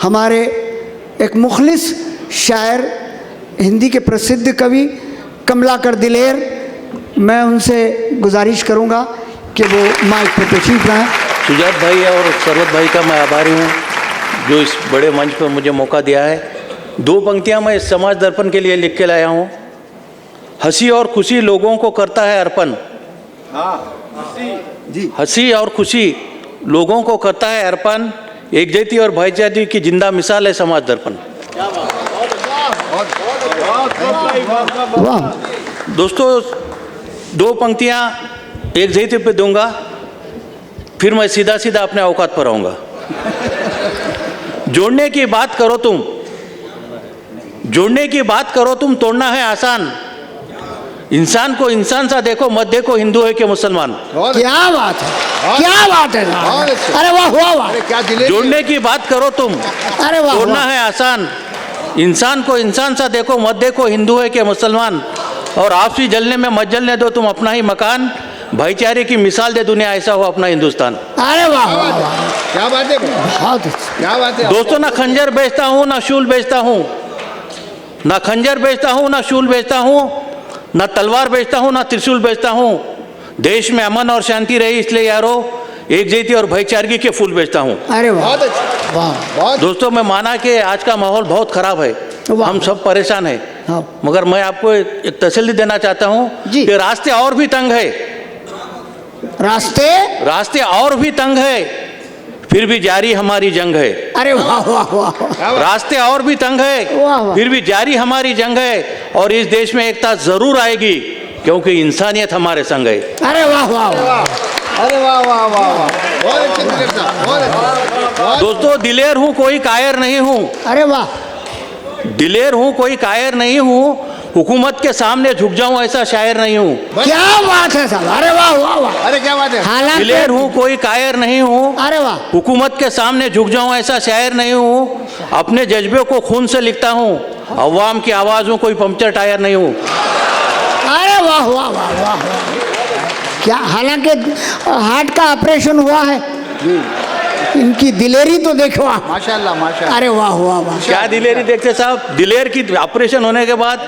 हमारे एक मुखलिस शायर, हिंदी के प्रसिद्ध कवि कमलाकर दिलेर, मैं उनसे गुजारिश करूंगा कि वो माइक पर तशरीफ लाएं। सुजात भाई और सरवत भाई का मैं आभारी हूँ जो इस बड़े मंच पर मुझे मौका दिया है। 2 पंक्तियाँ मैं समाज दर्पण के लिए लिख के लाया हूँ। हंसी और खुशी लोगों को करता है अर्पण। हंसी और खुशी लोगों को करता है अर्पण, एकजुटता और भाईचारे की जिंदा मिसाल है समाज दर्पण। दोस्तों 2 पंक्तियाँ एकजुटता पे दूंगा, फिर मैं सीधा सीधा अपने औकात पर आऊँगा। जोड़ने की बात करो तुम, जोड़ने की बात करो तुम, तोड़ना है आसान। इंसान को इंसान सा देखो, मत देखो हिंदू है कि मुसलमान। क्या बात है, क्या बात है। अरे वाह वाह वाह। जोड़ने की बात करो तुम, अरे वाह, तोड़ना है आसान। इंसान को इंसान सा देखो, मत देखो हिंदू है कि मुसलमान। और आपसी जलने में मत जलने दो तुम अपना ही मकान। भाईचारे की मिसाल दे दुनिया, ऐसा हो अपना हिंदुस्तान। अरे वाह वाह वाह, क्या बात है, बहुत अच्छी। क्या बात है। दोस्तों, ना खंजर बेचता हूँ ना शूल बेचता हूँ, ना खंजर बेचता हूँ ना शूल बेचता हूँ, ना तलवार बेचता हूँ ना त्रिशूल बेचता हूँ। देश में अमन और शांति रही इसलिए यारो एकजुटता और भाईचारगी के फूल बेचता हूँ। अरे वाह बहुत अच्छा, वाह। बहुत। दोस्तों, मैं माना कि आज का माहौल बहुत खराब है, वाह। हम सब परेशान हैं, हाँ। मगर मैं आपको एक तसल्ली देना चाहता हूँ जी। कि रास्ते और भी तंग है, रास्ते और भी तंग है, फिर भी जारी हमारी जंग है। अरे वाह वाह वाह। रास्ते और भी तंग वाह, है, वाह। फिर भी जारी हमारी जंग है। और इस देश में एकता जरूर आएगी क्योंकि इंसानियत हमारे संग है। अरे वाह वाह वाह। अरे वाह वाह वाह वाह, बहुत अच्छे दिलेर साहब, बहुत अच्छे। दोस्तों, दिलेर हूँ कोई कायर नहीं हूँ, अरे वाह। दिलेर हूँ कोई कायर नहीं हूँ, हुकूमत के सामने झुक जाऊं ऐसा शायर नहीं हूँ। क्या बात है साहब, अरे वाह वाह वाह। अरे क्या बात है। हालांकि दिलेर हूँ कोई कायर नहीं हूँ, अरे वाह। हुकूमत के सामने झुक जाऊं ऐसा शायर नहीं हूँ, अपने जज्बे को खून से लिखता हूँ, अवाम की आवाज़ हूँ कोई पंक्चर टायर नहीं हूँ। अरे वाह वाह वाह वाह। क्या, हालांकि हार्ट का ऑपरेशन हुआ है, इनकी दिलेरी तो देखो आप। माशाल्लाह माशाल्लाह। अरे वाह वाह वाह। क्या दिलेरी देखते साहब। दिलेर की ऑपरेशन होने के बाद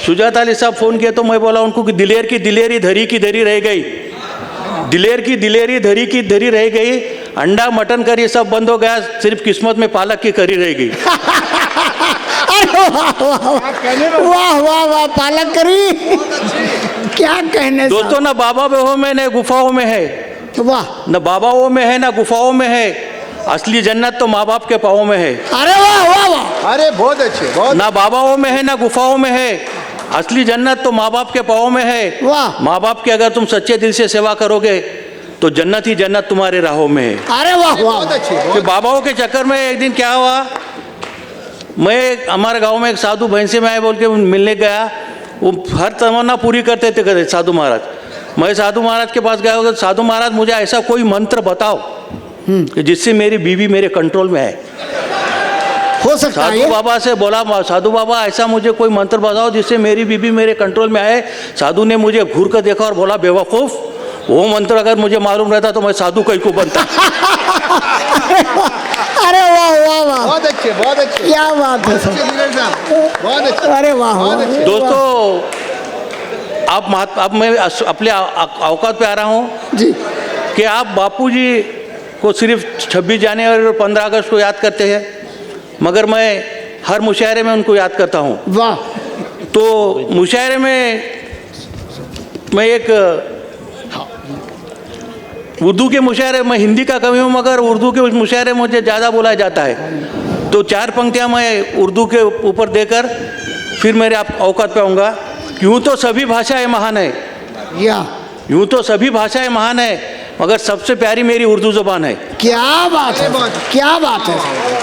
सुजात अली साहब फ़ोन किए तो मैं बोला उनको कि दिलेर की दिलेरी धरी की धरी रह गई, दिलेर की दिलेरी धरी की धरी रह गई। अंडा मटन करी सब बंद हो गया, सिर्फ किस्मत में पालक की करी रह गई। अरे वाह वाह वाह वाह वाह, पालक करी, क्या कहने। दोस्तों, ना बाबा बेहो में न गुफाओं में है, वाह। न बाबाओं में है ना गुफाओं में है, असली जन्नत तो माँ बाप के पाँव में है। अरे वाह वाह वाह। अरे बहुत अच्छे, बहुत। ना बाबाओं में है ना गुफाओं में है, असली जन्नत तो माँ बाप के पाँव में है। वाह। माँ बाप की अगर तुम सच्चे दिल से सेवा करोगे तो जन्नत ही जन्नत तुम्हारे राहों में है। अरे वाह वाह। बहुत अच्छे, कि बहुत। बाबाओं के चक्कर में एक दिन क्या हुआ, मैं हमारे गांव में एक साधु भैंसे में आए बोल के मिलने गया, वो हर तमन्ना पूरी करते थे साधु महाराज। मैं साधु महाराज के पास गया, साधु महाराज मुझे ऐसा कोई मंत्र बताओ कि जिससे मेरी बीवी मेरे कंट्रोल में है। हो सकता है साधु ये? बाबा से बोला, साधु बाबा ऐसा मुझे कोई मंत्र बताओ जिससे मेरी बीवी मेरे कंट्रोल में आए। साधु ने मुझे घूर कर देखा और बोला, बेवकूफ़, वो मंत्र अगर मुझे मालूम रहता तो मैं साधु कहीं को बनता। अरे वाह वाह वाह, बहुत अच्छे, बहुत अच्छे। क्या बात है अच्छे सर। दिलेर साहब, बहुत अच्छे। अरे वाह बहुत वाह। अच्छे। दोस्तों, अब मैं अपने औकात पे आ रहा हूँ जी। कि आप बापूजी को सिर्फ 26 जनवरी और 15 अगस्त को याद करते हैं, मगर मैं हर मुशायरे में उनको याद करता हूँ। वाह। तो मुशायरे में मैं एक उर्दू के मुशायरे, मैं हिंदी का कवि हूँ मगर उर्दू के मुशायरे मुझे ज़्यादा बोला जाता है, तो 4 पंक्तियाँ मैं उर्दू के ऊपर देकर फिर मेरे आप औकात पे आऊँगा। यूँ तो सभी भाषाएं महान है, या यूँ तो सभी भाषाएं महान है, मगर सबसे प्यारी मेरी उर्दू ज़ुबान है। क्या बात है, क्या बात है।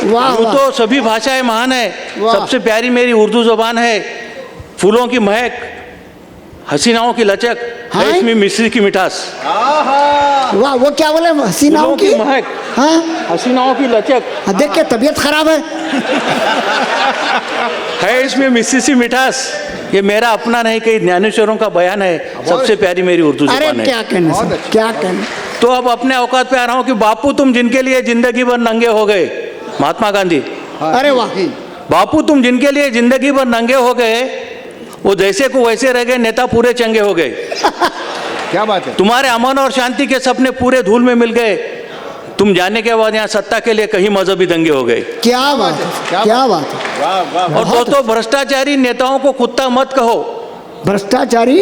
वाह यूँ वाह। तो सभी भाषाएं महान है, वाह। सबसे प्यारी मेरी उर्दू ज़ुबान है। फूलों की महक, हसीनाओं की लचक, हाँ? है इसमें मिश्री की मिठास। वाह, वो क्या बोले, हसीनाओं फूलों की की महक, हाँ। हसीनाओं की लचक, देख के तबीयत खराब है इसमें मिश्री सी मिठास। ये मेरा अपना नहीं, कई ज्ञानेश्वरों का बयान है, सबसे प्यारी मेरी उर्दू अरे ज़ुबान है। क्या कहने सर, क्या कहने। तो अब अपने औकात पे आ रहा हूँ कि बापू तुम जिनके लिए जिंदगी भर नंगे हो गए, महात्मा गांधी, अरे वाह। बापू तुम जिनके लिए जिंदगी भर नंगे हो गए, वो जैसे को वैसे रह गए, नेता पूरे चंगे हो गए। क्या बात है। तुम्हारे अमन और शांति के सपने पूरे धूल में मिल गए। तुम जाने के बाद यहाँ सत्ता के लिए कहीं मजहबी दंगे हो गए। क्या बात है, क्या बात है। वाह वाह। और दोस्तों, भ्रष्टाचारी नेताओं को कुत्ता मत कहो। भ्रष्टाचारी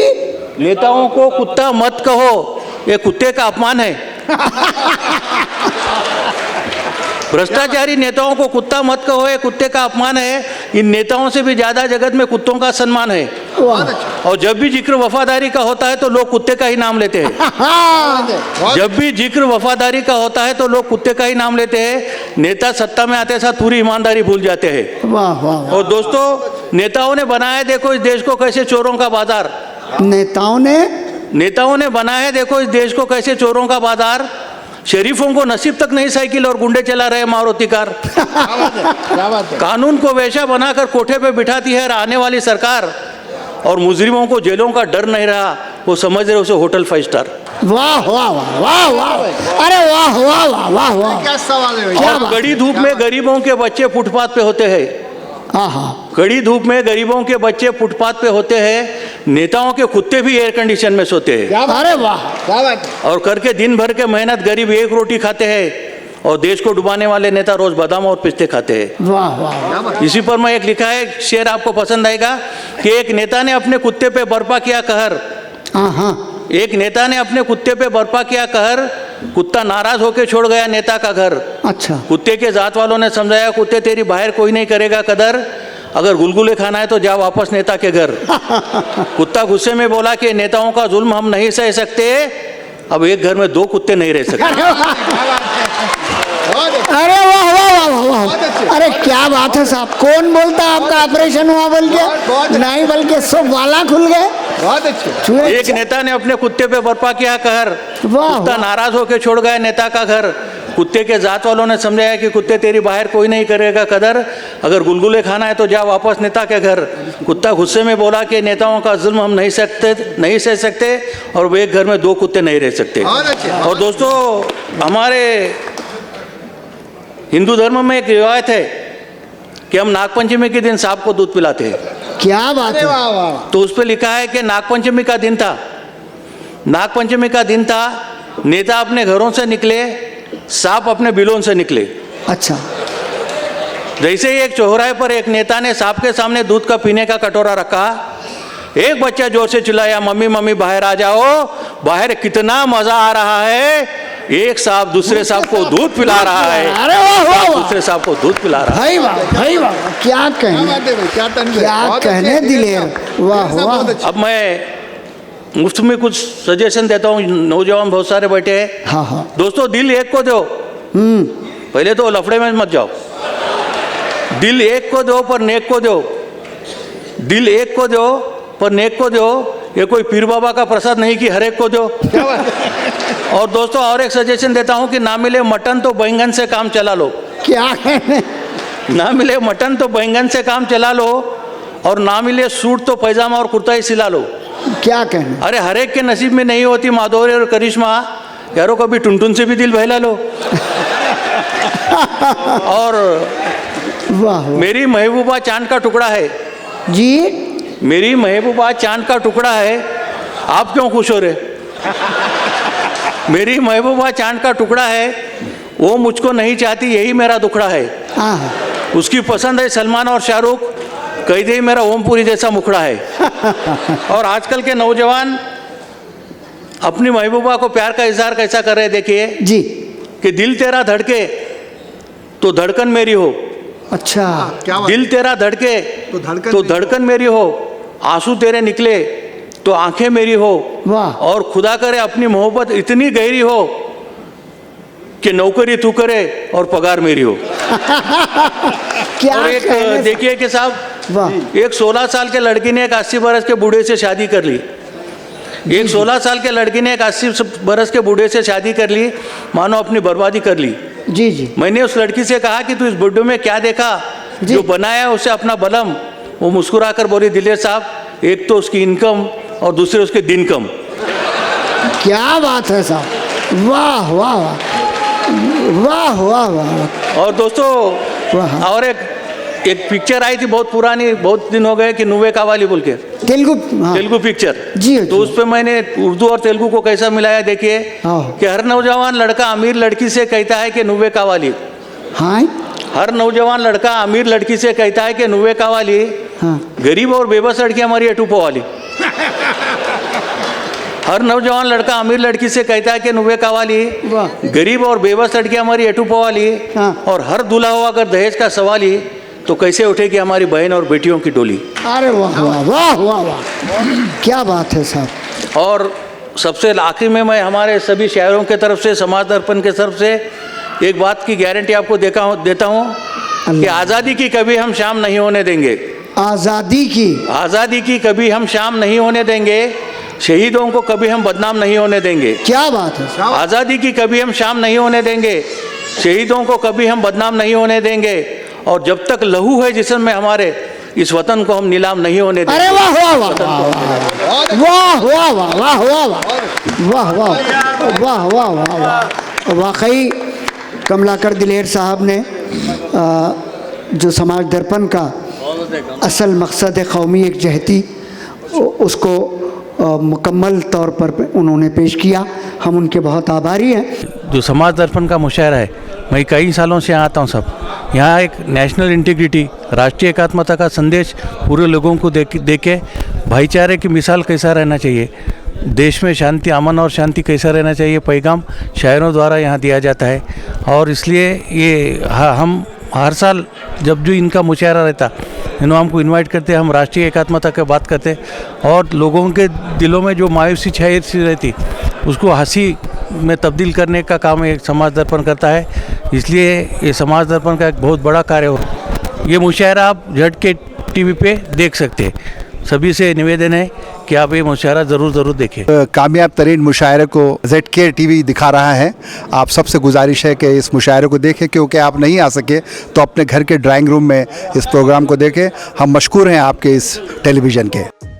नेताओं को कुत्ता मत कहो, ये कुत्ते का अपमान है। भ्रष्टाचारी नेताओं को कुत्ता मत कहो, ये कुत्ते का अपमान है। इन नेताओं से भी ज्यादा जगत में कुत्तों का सम्मान है। और जब भी जिक्र वफादारी का होता है तो लोग कुत्ते का ही नाम लेते हैं। जब भी जिक्र वफादारी का होता है तो लोग कुत्ते का ही नाम लेते हैं। नेता सत्ता में आते साथ पूरी ईमानदारी भूल जाते हैं। वाह वाह। और दोस्तों, नेताओं ने बनाया देखो इस देश को कैसे चोरों का बाजार। नेताओं ने बनाया है देखो इस देश को कैसे चोरों का बाजार। शरीफों को नसीब तक नहीं साइकिल और गुंडे चला रहे मारुति कार। क्या बात है। कानून को वेश्या बनाकर कोठे पे बिठाती है आने वाली सरकार। और मुजरिमों को जेलों का डर नहीं रहा, वो समझ रहे उसे होटल 5 स्टार। वाह वाह वाह वाह वाह। अरे वाह वाह वाह वाह वाह। क्या सवाल है। क्या और बात कड़ी धूप में गरीबों के बच्चे फुटपाथ पे होते हैं। हाँ। कड़ी धूप में गरीबों के बच्चे फुटपाथ पे होते हैं। नेताओं के कुत्ते भी एयर कंडीशन में सोते हैं। अरे वाह। क्या बात है। और करके दिन भर के मेहनत गरीब एक रोटी खाते हैं। और देश को डुबाने वाले नेता रोज बादाम और पिस्ते खाते हैं। वाह वाह। इसी पर मैं एक लिखा है शेर, आपको पसंद आएगा कि एक नेता ने अपने कुत्ते पे बर्पा किया कहर। हाँ। एक नेता ने अपने कुत्ते पे बर्पा किया कहर। कुत्ता नाराज होकर छोड़ गया नेता का घर। अच्छा। कुत्ते के जात वालों ने समझाया, कुत्ते तेरी बाहर कोई नहीं करेगा कदर। अगर गुलगुले खाना है तो जा वापस नेता के घर। कुत्ता गुस्से में बोला कि नेताओं का जुल्म हम नहीं सह सकते। अब एक घर में 2 कुत्ते नहीं रह सकते। अरे वाह वाह वाह वाह। अरे क्या बात है साहब। कौन बोलता आपका ऑपरेशन हुआ बोल के? नहीं, बल्कि सब वाला खुल गए। बहुत अच्छे। एक नेता ने अपने कुत्ते पे बर्पा किया कहर। वाह। कुत्ता नाराज होकर छोड़ गया नेता का घर। कुत्ते के जात वालों ने समझाया कि कुत्ते तेरी बाहर कोई नहीं करेगा कदर। अगर गुलगुले खाना है तो जा वापस नेता के घर। कुत्ता गुस्से में बोला कि नेताओं का जुल्म हम नहीं सह सकते। और वो एक घर में 2 कुत्ते नहीं रह सकते। बहुत अच्छे। और दोस्तों, हमारे हिंदू धर्म में एक रिवायत है कि हम नागपंचमी के दिन सांप को दूध पिलाते हैं। क्या बात है। वाह वाह। तो उस पर लिखा है कि नागपंचमी का दिन था। नागपंचमी का दिन था। नेता अपने घरों से निकले, सांप अपने बिलों से निकले। अच्छा। जैसे ही एक चौराहे पर एक नेता ने सांप के सामने दूध का पीने का कटोरा रखा, एक बच्चा जोर से चिल्लाया, मम्मी मम्मी बाहर आ जाओ, बाहर कितना मजा आ रहा है। एक सांप दूसरे सांप को दूध पिला रहा है। अरे वाह वाह वाह। दूसरे सांप को दूध पिला रहा है। भाई वाह भाई वाह। क्या क्या कहने, बात है भाई। क्या टन क्या कहने दिलेर। वाह वाह। अब मैं मुफ्त में कुछ सजेशन देता हूँ। नौजवान बहुत सारे बैठे हैं। हाँ हाँ। दोस्तों, दिल एक को दो। पहले तो लफड़े में मत जाओ। दिल एक को दो पर नेक को दो। दिल एक को दो पर नेक को दो। ये कोई पीर बाबा का प्रसाद नहीं कि हर एक को दो। और दोस्तों, और एक सजेशन देता हूँ कि ना मिले मटन तो बैंगन से काम चला लो। क्या कहने। ना मिले मटन तो बैंगन से काम चला लो। और ना मिले सूट तो पैजामा और कुर्ता ही सिला लो। क्या कहने। अरे हर एक के नसीब में नहीं होती माधुरी और करिश्मा। यारों, कभी टुनटुन से भी दिल बहला लो। और वाह। मेरी महबूबा चांद का टुकड़ा है। जी। मेरी महबूबा चांद का टुकड़ा है। आप क्यों खुश हो रहे? मेरी महबूबा चांद का टुकड़ा है। वो मुझको नहीं चाहती, यही मेरा दुखड़ा है। हाँ। उसकी पसंद है सलमान और शाहरुख, कह दे मेरा ओमपुरी जैसा मुखड़ा है। और आजकल के नौजवान अपनी महबूबा को प्यार का इजहार कैसा कर रहे हैं, देखिए जी। कि दिल तेरा धड़के तो धड़कन मेरी हो। अच्छा। क्या बात। दिल तेरा धड़के तो धड़कन मेरी हो। आंसू तेरे निकले तो आंखें मेरी हो। वाह। और खुदा करे अपनी मोहब्बत इतनी गहरी हो कि नौकरी तू करे और पगार मेरी हो। क्या और एक कहने। देखिए कि साहब, वाह। एक 16 साल के लड़की ने एक 80 बरस के बूढ़े से शादी कर ली। एक 16 साल के लड़की ने एक 80 बरस के बूढ़े से शादी कर ली, मानो अपनी बर्बादी कर ली। जी जी। मैंने उस लड़की से कहा कि तू इस बुड्ढे में क्या देखा जी। जो बनाया उसे अपना बलम। वो मुस्कुराकर बोली, दिलेर साहब, एक तो उसकी इनकम और दूसरे उसके दिन कम। क्या बात है साहब। वाह वाह वाह वाह वाह वाह। और दोस्तों, वाह। और एक पिक्चर आई थी बहुत पुरानी, बहुत दिन हो गए कि नुवे कावाली बोल के, तेलुगु, हाँ। तेलुगु पिक्चर। जी, तो उस पे मैंने उर्दू और तेलुगु को कैसा मिलाया देखिए, हाँ। कि हर नौजवान लड़का अमीर लड़की से कहता है कि नुवे कावाली। हाँ हर नौजवान लड़का अमीर लड़की से कहता है कि नुवे कावाली। हाँ। गरीब और बेबस लड़की हमारी एटूपो वाली। हर नौजवान लड़का अमीर लड़की से कहता है कि नुवे कावाली। वाह। गरीब और बेबस लड़की हमारी एटूपो वाली। हाँ। और हर दूल्हा हुआ अगर दहेज का सवाल ही, तो कैसे उठेगी हमारी बहन और बेटियों की डोली। अरे वाह वाह वाह वाह वाह, क्या बात है साहब। और सबसे आखिर में मैं हमारे सभी शायरों के तरफ से, समाज दर्पण के तरफ से एक बात की गारंटी आपको देता हूँ कि आज़ादी की कभी हम शाम नहीं होने देंगे। आज़ादी की कभी हम शाम नहीं होने देंगे। शहीदों को कभी हम बदनाम नहीं होने देंगे। क्या बात है साहब। आज़ादी की कभी हम शाम नहीं होने देंगे। शहीदों को कभी हम बदनाम नहीं होने देंगे। और जब तक लहू है जिस्म में हमारे, इस वतन को हम नीलाम नहीं होने देंगे। अरे वाह वाह वाह वाह वाह वाह वाह वाह वाह वाह वाह वाह वाह। वाकई कमलाकर दिलेर साहब ने जो समाज दर्पण का असल मकसद कौमी एकजहती, उसको मुकम्मल तौर पर उन्होंने पेश किया। हम उनके बहुत आभारी हैं। जो समाज दर्पण का मुशायरा है, मैं कई सालों से आता हूँ सब। यहाँ एक नेशनल इंटीग्रिटी, राष्ट्रीय एकात्मता का संदेश पूरे लोगों को देके भाईचारे की मिसाल कैसा रहना चाहिए, देश में शांति, अमन और शांति कैसा रहना चाहिए, पैगाम शायरों द्वारा यहाँ दिया जाता है। और इसलिए ये हम हर साल जब जो इनका मुशायरा रहता, इन्हों हमको इनवाइट करते, हम राष्ट्रीय एकात्मता की बात करते और लोगों के दिलों में जो मायूसी छाई सी रहती, उसको हंसी में तब्दील करने का काम एक समाज दर्पण करता है। इसलिए ये समाज दर्पण का एक बहुत बड़ा कार्य हो। ये मुशायरा आप झटके टीवी पे देख सकते हैं। सभी से निवेदन है कि आप ये मुशायरा ज़रूर देखें। कामयाब तरीन मुशायरे को ZK TV दिखा रहा है। आप सबसे गुजारिश है कि इस मुशायरे को देखें, क्योंकि आप नहीं आ सके तो अपने घर के ड्राइंग रूम में इस प्रोग्राम को देखें। हम मशकूर हैं आपके इस टेलीविज़न के।